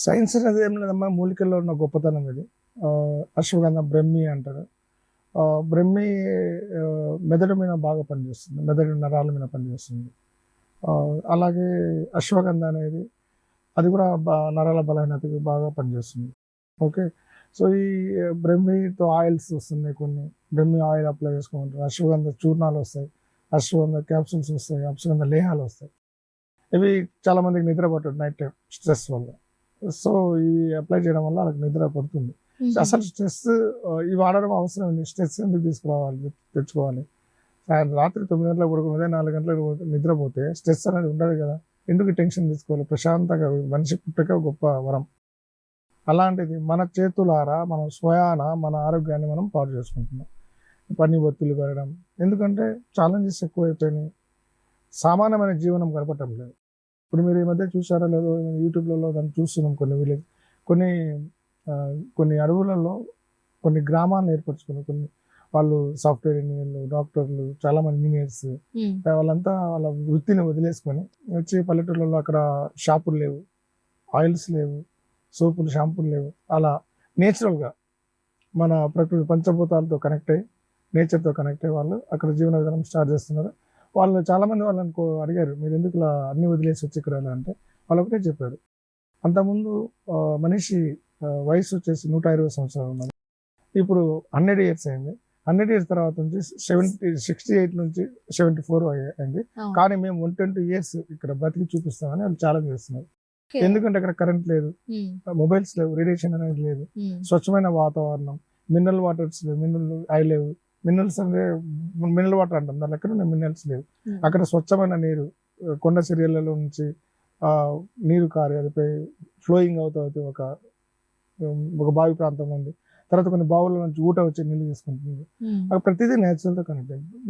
Science అనేది ఏం లేదమ్మా, మూలికల్లో ఉన్న గొప్పతనం ఇది. అశ్వగంధ బ్రహ్మి అంటారు. బ్రహ్మి మెదడు మీద బాగా పనిచేస్తుంది, మెదడు నరాల మీద పనిచేస్తుంది. అలాగే అశ్వగంధ అనేది అది కూడా నరాల బలహీనతకి బాగా పనిచేస్తుంది. ఓకే. సో ఈ బ్రహ్మితో ఆయిల్స్ వస్తున్నాయి, కొన్ని బ్రహ్మి ఆయిల్ అప్లై చేసుకోమంటారు. అశ్వగంధ చూర్ణాలు వస్తాయి, అశ్వగంధ క్యాప్సూల్స్ వస్తాయి, అశ్వగంధ లేహాలు వస్తాయి. ఇవి చాలా మందికి నిద్ర పట్టదు నైట్ టైం స్ట్రెస్ వల్ల. సో ఇవి అప్లై చేయడం వల్ల వాళ్ళకి నిద్ర పడుతుంది. అసలు స్ట్రెస్ ఇవి వాడడం అవసరం ఉంది. స్ట్రెస్ ఎందుకు తీసుకురావాలి, తెచ్చుకోవాలి? రాత్రి 9 గంటలకు పడుకుని 4 గంటలకు నిద్రపోతే స్ట్రెస్ అనేది ఉండదు కదా. ఎందుకు టెన్షన్ తీసుకోవాలి? ప్రశాంతంగా మనిషి పుట్టక గొప్ప వరం. అలాంటిది మన చేతులారా మనం స్వయాన మన ఆరోగ్యాన్ని మనం పాడు చేసుకుంటున్నాం. పని ఒత్తిడి పెరగడం, ఎందుకంటే ఛాలెంజెస్ ఎక్కువైపోయినాయి. సామాన్యమైన జీవనం గడపటం లేదు. ఇప్పుడు మీరు ఈ మధ్య చూసారో లేదో, యూట్యూబ్లలో దాన్ని చూస్తున్నాం. కొన్ని అడవులలో కొన్ని గ్రామాలను ఏర్పరచుకుని, కొన్ని వాళ్ళు సాఫ్ట్వేర్ ఇంజనీర్లు, డాక్టర్లు, చాలా మంది ఇంజనీర్స్, వాళ్ళంతా వాళ్ళ వృత్తిని వదిలేసుకొని వచ్చి పల్లెటూళ్ళలో అక్కడ షాపులు లేవు, ఆయిల్స్ లేవు, సోపులు షాంపూలు లేవు. అలా నేచురల్గా మన ప్రకృతి పంచభూతాలతో కనెక్ట్ అయ్యి, నేచర్తో కనెక్ట్ అయ్యి వాళ్ళు అక్కడ జీవన విధానం స్టార్ట్ చేస్తున్నారు. వాళ్ళు చాలామంది వాళ్ళని అడిగారు, మీరు ఎందుకు ఇలా అన్ని వదిలేసి వచ్చి ఇక్కడ అంటే వాళ్ళు ఒకటే చెప్పారు, అంతకుముందు మనిషి వయసు వచ్చేసి 120 సంవత్సరాలు ఉన్నది, ఇప్పుడు 100 years అయింది. 100 years తర్వాత నుంచి 68 నుంచి 74 అయింది. కానీ మేము 120 years ఇక్కడ బతికి చూపిస్తామని వాళ్ళు ఛాలెంజ్ చేస్తున్నారు. ఎందుకంటే అక్కడ కరెంట్ లేదు, మొబైల్స్ లేవు, రేడియేషన్ అనేది లేదు, స్వచ్ఛమైన వాతావరణం, మినరల్ వాటర్స్ లేవు, మినరల్ ఆయిల్ లేవు. మినరల్స్ అంటే మినరల్ వాటర్ అంటాం, దాని ఎక్కడ మినరల్స్ లేవు. అక్కడ స్వచ్ఛమైన నీరు కొండ చర్యలలో నుంచి నీరు కారి అదిపై ఫ్లోయింగ్ అవుతూ ఒక బావి ప్రాంతం ఉంది. తర్వాత కొన్ని బావుల నుంచి ఊట వచ్చి నీళ్ళు తీసుకుంటుంది. అక్కడ ప్రతిదీ నేచురల్తో కనెక్ట్ అయింది.